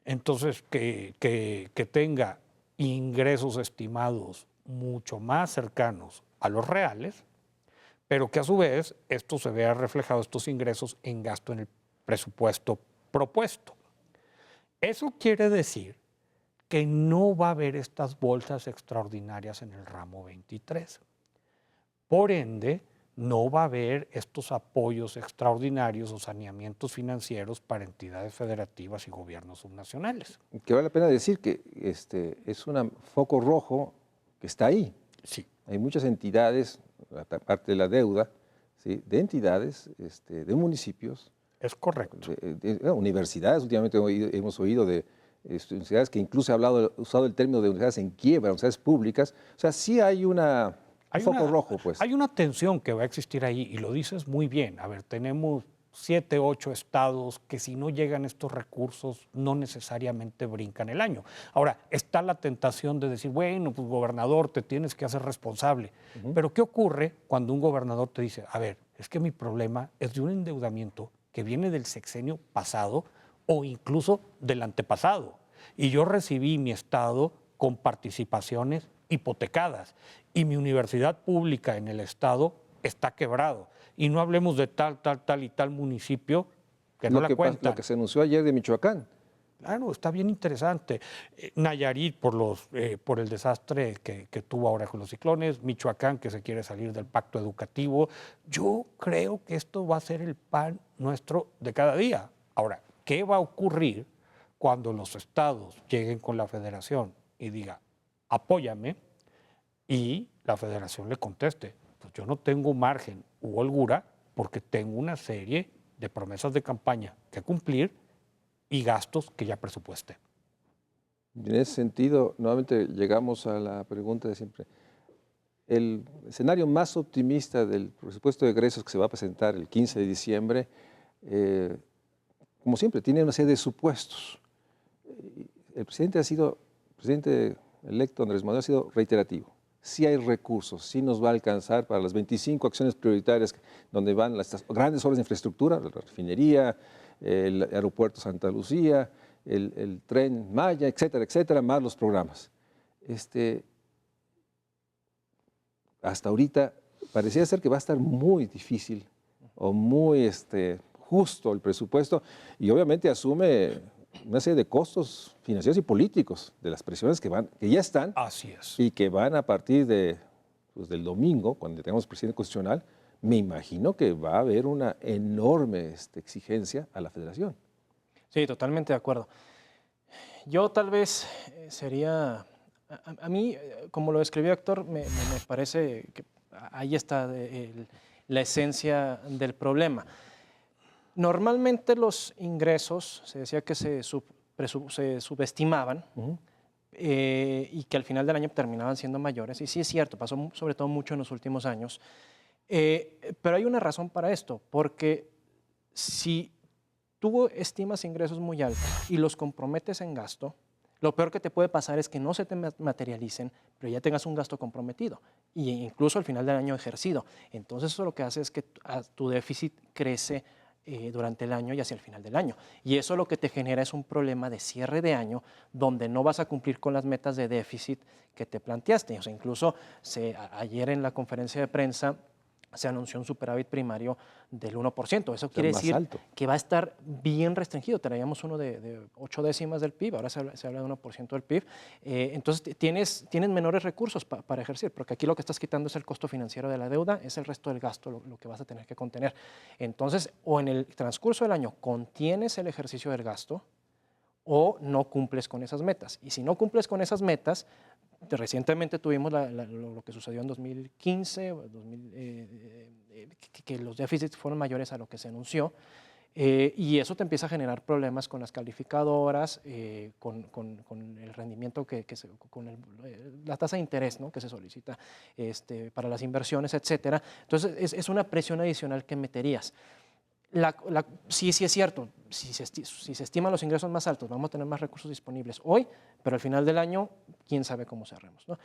Entonces, que tenga ingresos estimados mucho más cercanos a los reales, pero que a su vez esto se vea reflejado, estos ingresos, en gasto en el presupuesto propuesto. Eso quiere decir que no va a haber estas bolsas extraordinarias en el ramo 23. Por ende, no va a haber estos apoyos extraordinarios o saneamientos financieros para entidades federativas y gobiernos subnacionales. Que vale la pena decir que es un foco rojo que está ahí. Sí. Hay muchas entidades, aparte de la deuda, ¿sí?, de entidades, de municipios. Es correcto. Universidades, últimamente hemos oído de universidades que incluso usado el término de universidades en quiebra, universidades públicas. O sea, sí hay un foco rojo, pues. Hay una tensión que va a existir ahí, y lo dices muy bien. A ver, tenemos 7, 8 estados que si no llegan estos recursos no necesariamente brincan el año. Ahora, está la tentación de decir, bueno, pues gobernador, te tienes que hacer responsable. Pero ¿qué ocurre cuando un gobernador te dice, a ver, es que mi problema es de un endeudamiento que viene del sexenio pasado o incluso del antepasado? Y yo recibí mi estado con participaciones hipotecadas y mi universidad pública en el estado está quebrado. Y no hablemos de tal y tal municipio que no la cuentan. Lo que se anunció ayer de Michoacán. Claro, está bien interesante. Nayarit por el desastre que tuvo ahora con los ciclones, Michoacán que se quiere salir del pacto educativo. Yo creo que esto va a ser el pan nuestro de cada día. Ahora, ¿qué va a ocurrir cuando los estados lleguen con la federación y diga, apóyame, y la federación le conteste, pues yo no tengo margen u holgura porque tengo una serie de promesas de campaña que cumplir y gastos que ya presupuesté? En ese sentido, nuevamente llegamos a la pregunta de siempre. El escenario más optimista del presupuesto de egresos que se va a presentar el 15 de diciembre, como siempre, tiene una serie de supuestos. El presidente electo Andrés Manuel ha sido reiterativo. Sí hay recursos, sí nos va a alcanzar para las 25 acciones prioritarias donde van las grandes obras de infraestructura, la refinería, el aeropuerto Santa Lucía, el tren Maya, etcétera, etcétera, más los programas. Hasta ahorita parecía ser que va a estar muy difícil o muy justo el presupuesto, y obviamente asume una serie de costos financieros y políticos de las presiones que ya están. Así es. Y que van a partir del domingo, cuando tengamos presidente constitucional. Me imagino que va a haber una enorme exigencia a la federación. Sí, totalmente de acuerdo. Yo tal vez sería, a mí, como lo describió Héctor, me parece que ahí está la esencia del problema. Normalmente los ingresos, se decía que se subestimaban, y que al final del año terminaban siendo mayores. Y sí es cierto, pasó sobre todo mucho en los últimos años. Pero hay una razón para esto, porque si tú estimas ingresos muy altos y los comprometes en gasto, lo peor que te puede pasar es que no se te materialicen, pero ya tengas un gasto comprometido e incluso al final del año ejercido. Entonces eso lo que hace es que tu déficit crece durante el año y hacia el final del año. Y eso lo que te genera es un problema de cierre de año donde no vas a cumplir con las metas de déficit que te planteaste. O sea, incluso ayer en la conferencia de prensa se anunció un superávit primario del 1%. Eso quiere decir que va a estar bien restringido. Traíamos uno de 8 décimas del PIB, ahora se habla de 1% del PIB. Entonces tienes menores recursos para ejercer, porque aquí lo que estás quitando es el costo financiero de la deuda, es el resto del gasto lo que vas a tener que contener. Entonces, o en el transcurso del año contienes el ejercicio del gasto, o no cumples con esas metas. Y si no cumples con esas metas, recientemente tuvimos lo que sucedió en 2015, que los déficits fueron mayores a lo que se anunció, y eso te empieza a generar problemas con las calificadoras, con el rendimiento, la tasa de interés, ¿no?, que se solicita para las inversiones, etcétera. Entonces es una presión adicional que meterías. Sí es cierto, si se estiman los ingresos más altos, vamos a tener más recursos disponibles hoy, pero al final del año, quién sabe cómo cerremos, ¿no?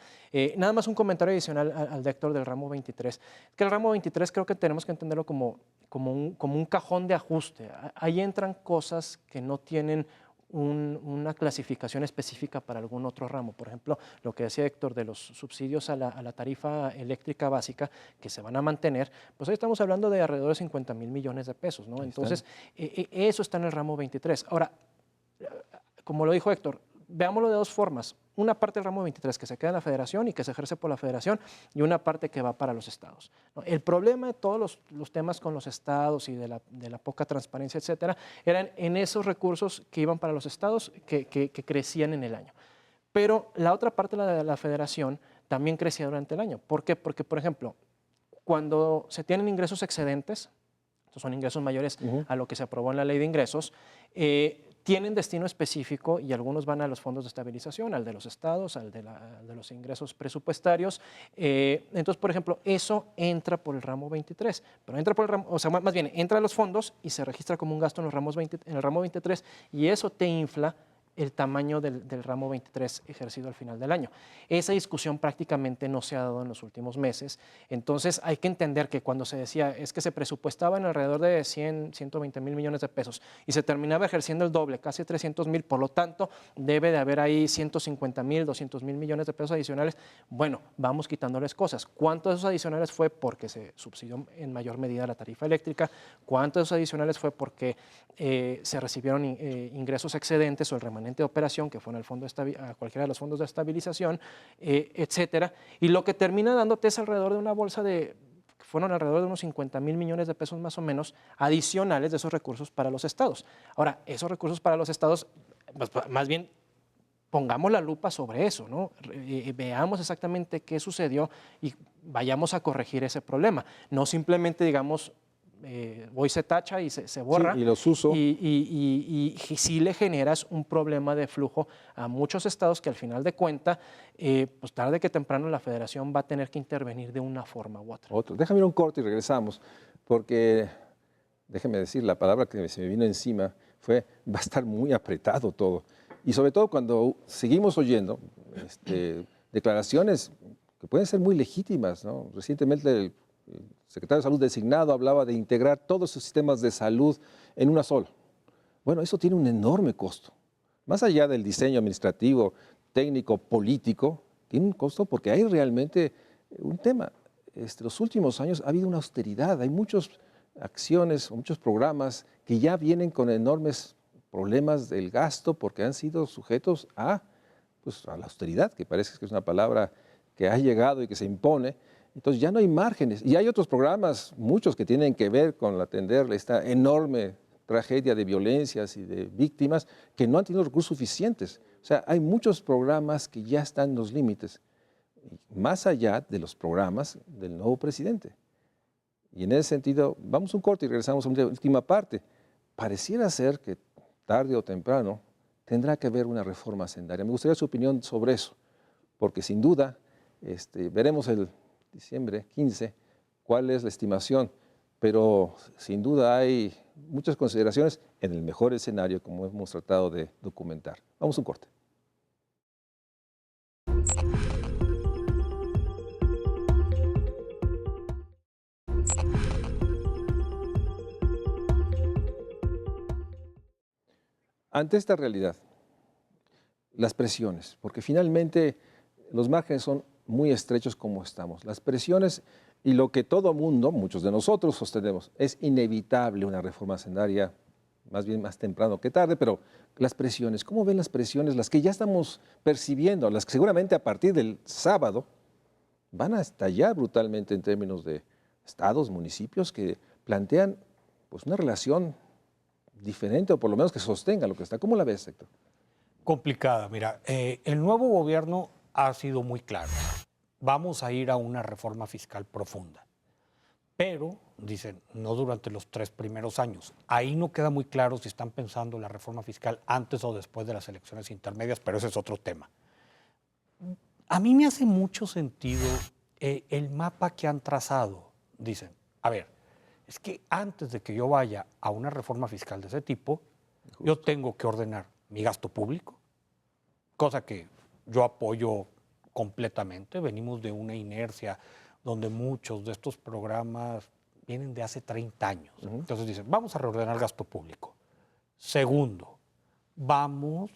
Nada más un comentario adicional al de Héctor del ramo 23, que el ramo 23 creo que tenemos que entenderlo como un cajón de ajuste. Ahí entran cosas que no tienen una clasificación específica para algún otro ramo. Por ejemplo, lo que decía Héctor de los subsidios a la tarifa eléctrica básica que se van a mantener, pues ahí estamos hablando de alrededor de 50,000 millones de pesos, ¿no? Entonces, eso está en el ramo 23. Ahora, como lo dijo Héctor, veámoslo de dos formas. Una parte del ramo 23 que se queda en la federación y que se ejerce por la federación, y una parte que va para los estados, ¿no? El problema de todos los temas con los estados y de la poca transparencia, etcétera, eran en esos recursos que iban para los estados que crecían en el año. Pero la otra parte, la de la federación, también crecía durante el año. ¿Por qué? Porque, por ejemplo, cuando se tienen ingresos excedentes, estos son ingresos mayores a lo que se aprobó en la ley de ingresos, tienen destino específico y algunos van a los fondos de estabilización, al de los estados, al de los ingresos presupuestarios. Entonces, por ejemplo, eso entra por el ramo 23, pero entra por el ramo, o sea, más bien entra a los fondos y se registra como un gasto en el ramo 23, y eso te infla el tamaño del ramo 23 ejercido al final del año. Esa discusión prácticamente no se ha dado en los últimos meses. Entonces hay que entender que cuando se decía es que se presupuestaba en alrededor de 120,000 millones de pesos y se terminaba ejerciendo el doble, casi 300,000, por lo tanto debe de haber ahí 150,000, 200,000 millones de pesos adicionales. Bueno, vamos quitándoles cosas. ¿Cuántos de esos adicionales fue porque se subsidió en mayor medida la tarifa eléctrica? ¿Cuántos de esos adicionales fue porque se recibieron ingresos excedentes o el remanente de operación que fue en el fondo a cualquiera de los fondos de estabilización, etcétera? Y lo que termina dándote es alrededor de una bolsa fueron alrededor de unos 50,000 millones de pesos más o menos adicionales de esos recursos para los estados. Ahora, esos recursos para los estados, pues, más bien pongamos la lupa sobre eso, ¿no? Veamos exactamente qué sucedió y vayamos a corregir ese problema. No simplemente digamos, hoy se tacha y se borra. Sí, y los uso. Y sí le generas un problema de flujo a muchos estados que al final de cuentas, pues tarde que temprano la federación va a tener que intervenir de una forma u otra. Déjame ir un corte y regresamos, porque déjeme decir, la palabra que se me vino encima fue, va a estar muy apretado todo. Y sobre todo cuando seguimos oyendo declaraciones que pueden ser muy legítimas, ¿no? Recientemente el secretario de Salud designado hablaba de integrar todos esos sistemas de salud en una sola. Bueno, eso tiene un enorme costo. Más allá del diseño administrativo, técnico, político, tiene un costo porque hay realmente un tema. Los últimos años ha habido una austeridad, hay muchas acciones o muchos programas que ya vienen con enormes problemas del gasto porque han sido sujetos a la austeridad, que parece que es una palabra que ha llegado y que se impone. Entonces ya no hay márgenes. Y hay otros programas, muchos que tienen que ver con atender esta enorme tragedia de violencias y de víctimas que no han tenido recursos suficientes. O sea, hay muchos programas que ya están en los límites, más allá de los programas del nuevo presidente. Y en ese sentido, vamos a un corte y regresamos a una última parte. Pareciera ser que tarde o temprano tendrá que haber una reforma hacendaria. Me gustaría su opinión sobre eso, porque sin duda veremos el diciembre 15 cuál es la estimación, pero sin duda hay muchas consideraciones en el mejor escenario, como hemos tratado de documentar. Vamos a un corte. Ante esta realidad, las presiones, porque finalmente los márgenes son muy estrechos como estamos. Las presiones y lo que todo mundo, muchos de nosotros sostenemos, es inevitable una reforma hacendaria, más bien más temprano que tarde, pero las presiones, ¿cómo ven las presiones? Las que ya estamos percibiendo, las que seguramente a partir del sábado van a estallar brutalmente en términos de estados, municipios que plantean pues, una relación diferente o por lo menos que sostenga lo que está. ¿Cómo la ves, Héctor? Complicada. Mira, el nuevo gobierno ha sido muy claro. Vamos a ir a una reforma fiscal profunda. Pero, dicen, no durante los 3 primeros años. Ahí no queda muy claro si están pensando la reforma fiscal antes o después de las elecciones intermedias, pero ese es otro tema. A mí me hace mucho sentido el mapa que han trazado. Dicen, a ver, es que antes de que yo vaya a una reforma fiscal de ese tipo, yo tengo que ordenar mi gasto público, cosa que yo apoyo completamente. Venimos de una inercia donde muchos de estos programas vienen de hace 30 años. Entonces dicen, vamos a reordenar gasto público. Segundo, vamos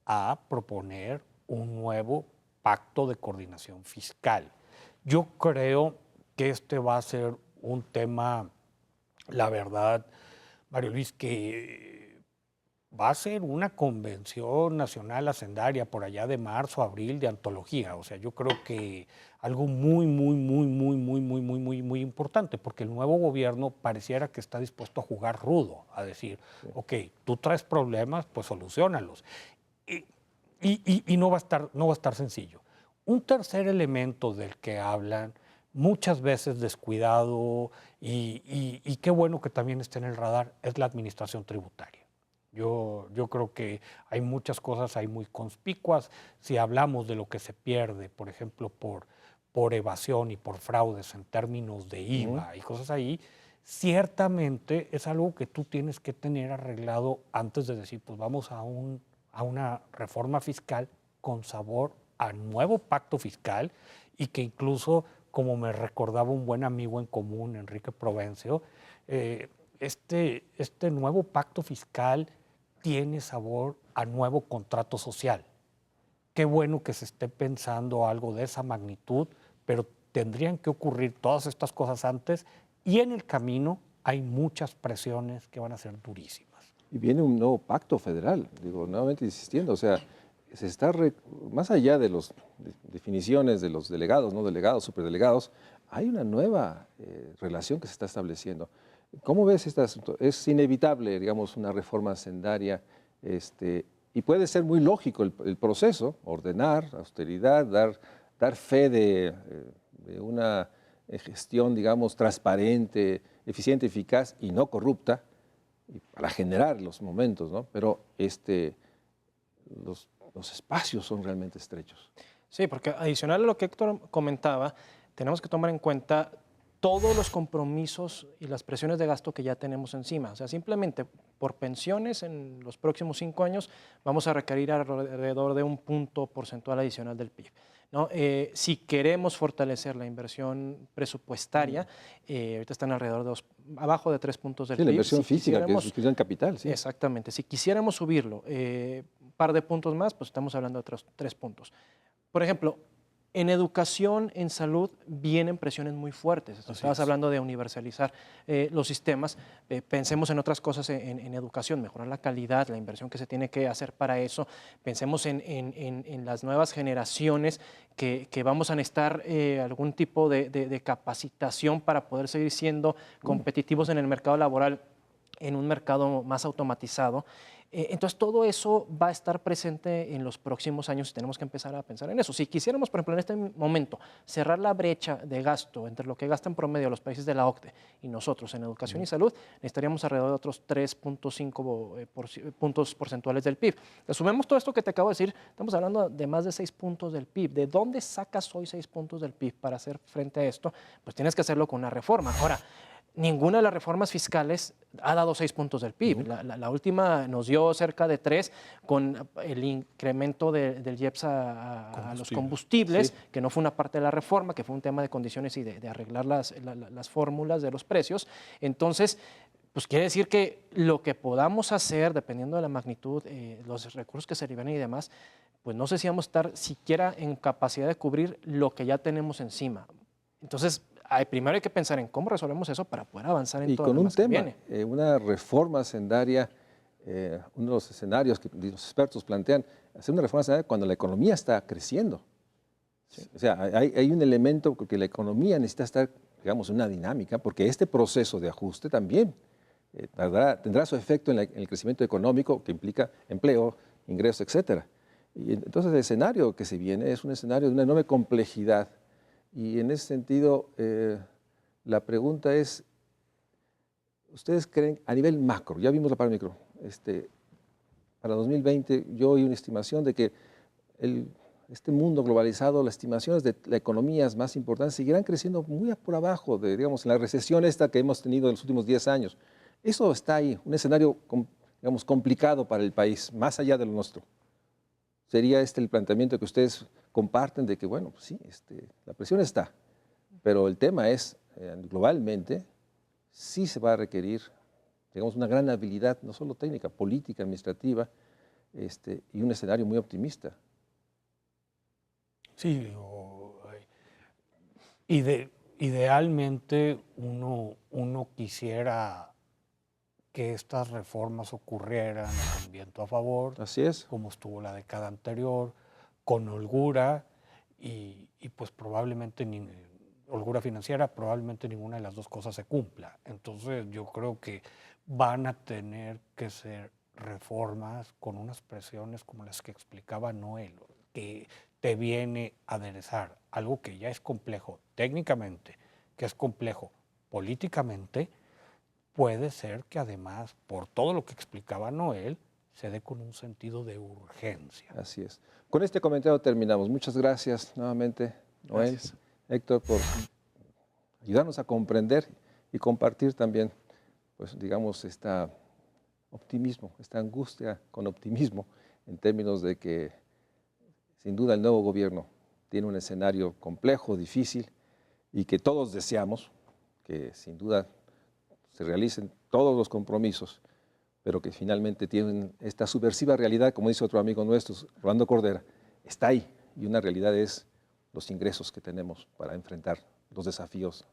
a proponer un nuevo pacto de coordinación fiscal. Yo creo que este va a ser un tema, la verdad, Mario Luis, que va a ser una convención nacional hacendaria por allá de marzo, abril, de antología. O sea, yo creo que algo muy importante, porque el nuevo gobierno pareciera que está dispuesto a jugar rudo, a decir, ok, tú traes problemas, pues soluciónalos. Y no va a estar sencillo. Un tercer elemento del que hablan, muchas veces descuidado, y qué bueno que también esté en el radar, es la administración tributaria. Yo creo que hay muchas cosas ahí muy conspicuas. Si hablamos de lo que se pierde, por ejemplo, por evasión y por fraudes en términos de IVA y cosas ahí, ciertamente es algo que tú tienes que tener arreglado antes de decir, pues vamos a una reforma fiscal con sabor a nuevo pacto fiscal, y que incluso, como me recordaba un buen amigo en común, Enrique Provencio, este nuevo pacto fiscal tiene sabor a nuevo contrato social. Qué bueno que se esté pensando algo de esa magnitud, pero tendrían que ocurrir todas estas cosas antes, y en el camino hay muchas presiones que van a ser durísimas. Y viene un nuevo pacto federal, digo, nuevamente insistiendo, o sea, se está, más allá de las definiciones de los delegados, no delegados, superdelegados, hay una nueva relación que se está estableciendo. ¿Cómo ves este asunto? Es inevitable, digamos, una reforma hacendaria, y puede ser muy lógico el proceso, ordenar, austeridad, dar fe de una gestión, digamos, transparente, eficiente, eficaz y no corrupta, y para generar los momentos, ¿no? Pero los espacios son realmente estrechos. Sí, porque adicional a lo que Héctor comentaba, tenemos que tomar en cuenta todos los compromisos y las presiones de gasto que ya tenemos encima. O sea, simplemente por pensiones en los próximos 5 años vamos a requerir alrededor de 1 punto porcentual adicional del PIB, ¿no? Si queremos fortalecer la inversión presupuestaria, ahorita están alrededor de abajo de 3 puntos del PIB. La inversión física, que es inversión capital. Sí. Exactamente. Si quisiéramos subirlo un par de puntos más, pues estamos hablando de otros 3 puntos. Por ejemplo, en educación, en salud, vienen presiones muy fuertes. Estabas hablando de universalizar los sistemas. Pensemos en otras cosas en educación, mejorar la calidad, la inversión que se tiene que hacer para eso. Pensemos en las nuevas generaciones que vamos a necesitar algún tipo de capacitación para poder seguir siendo competitivos en el mercado laboral en un mercado más automatizado. Entonces, todo eso va a estar presente en los próximos años y tenemos que empezar a pensar en eso. Si quisiéramos, por ejemplo, en este momento, cerrar la brecha de gasto entre lo que gastan promedio los países de la OCDE y nosotros en educación y salud, necesitaríamos alrededor de otros 3.5 puntos porcentuales del PIB. Le sumemos todo esto que te acabo de decir, estamos hablando de más de 6 puntos del PIB. ¿De dónde sacas hoy 6 puntos del PIB para hacer frente a esto? Pues tienes que hacerlo con una reforma. Ahora, ninguna de las reformas fiscales ha dado 6 puntos del PIB. La última nos dio cerca de 3 con el incremento del IEPS a los combustibles, que no fue una parte de la reforma, que fue un tema de condiciones y de arreglar las fórmulas de los precios. Entonces, pues quiere decir que lo que podamos hacer, dependiendo de la magnitud, los recursos que se liberen y demás, pues no sé si vamos a estar siquiera en capacidad de cubrir lo que ya tenemos encima. Entonces, primero hay que pensar en cómo resolvemos eso para poder avanzar en todo lo demás que viene. Y con un tema, una reforma hacendaria, uno de los escenarios que los expertos plantean, hacer una reforma hacendaria cuando la economía está creciendo. Sí. O sea, hay un elemento que la economía necesita estar, digamos, en una dinámica, porque este proceso de ajuste también tendrá su efecto en el crecimiento económico que implica empleo, ingresos, etcétera. Y entonces el escenario que se viene es un escenario de una enorme complejidad. Y en ese sentido, la pregunta es, ¿ustedes creen a nivel macro, ya vimos la parte micro, para 2020 yo oí una estimación de que este mundo globalizado, las estimaciones de las economías más importantes seguirán creciendo muy por abajo de, digamos, la recesión esta que hemos tenido en los últimos 10 años? Eso está ahí, un escenario, digamos, complicado para el país, más allá de lo nuestro. ¿Sería el planteamiento que ustedes comparten de que, bueno, pues sí, la presión está, pero el tema es, globalmente, sí se va a requerir, digamos, una gran habilidad, no solo técnica, política, administrativa, y un escenario muy optimista? Sí, idealmente uno quisiera que estas reformas ocurrieran con viento a favor, así es, como estuvo la década anterior, con holgura y pues probablemente holgura financiera, probablemente ninguna de las dos cosas se cumpla. Entonces yo creo que van a tener que ser reformas con unas presiones como las que explicaba Noel, que te viene a aderezar algo que ya es complejo técnicamente, que es complejo políticamente. Puede ser que además, por todo lo que explicaba Noel, se dé con un sentido de urgencia. Así es. Con este comentario terminamos. Muchas gracias nuevamente, Noel, Gracias. Héctor, por ayudarnos a comprender y compartir también, pues digamos, optimismo, esta angustia con optimismo, en términos de que sin duda el nuevo gobierno tiene un escenario complejo, difícil, y que todos deseamos que sin duda se realicen todos los compromisos, pero que finalmente tienen esta subversiva realidad, como dice otro amigo nuestro, Rolando Cordera, está ahí, y una realidad es los ingresos que tenemos para enfrentar los desafíos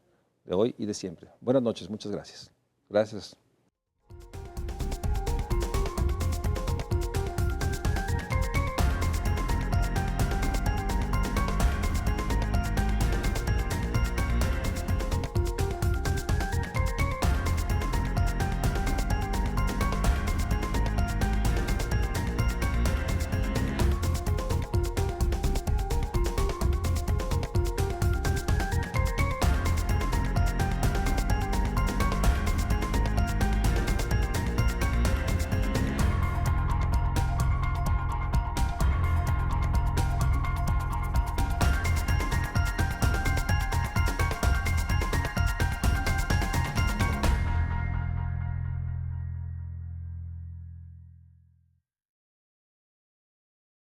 de hoy y de siempre. Buenas noches, muchas gracias. Gracias.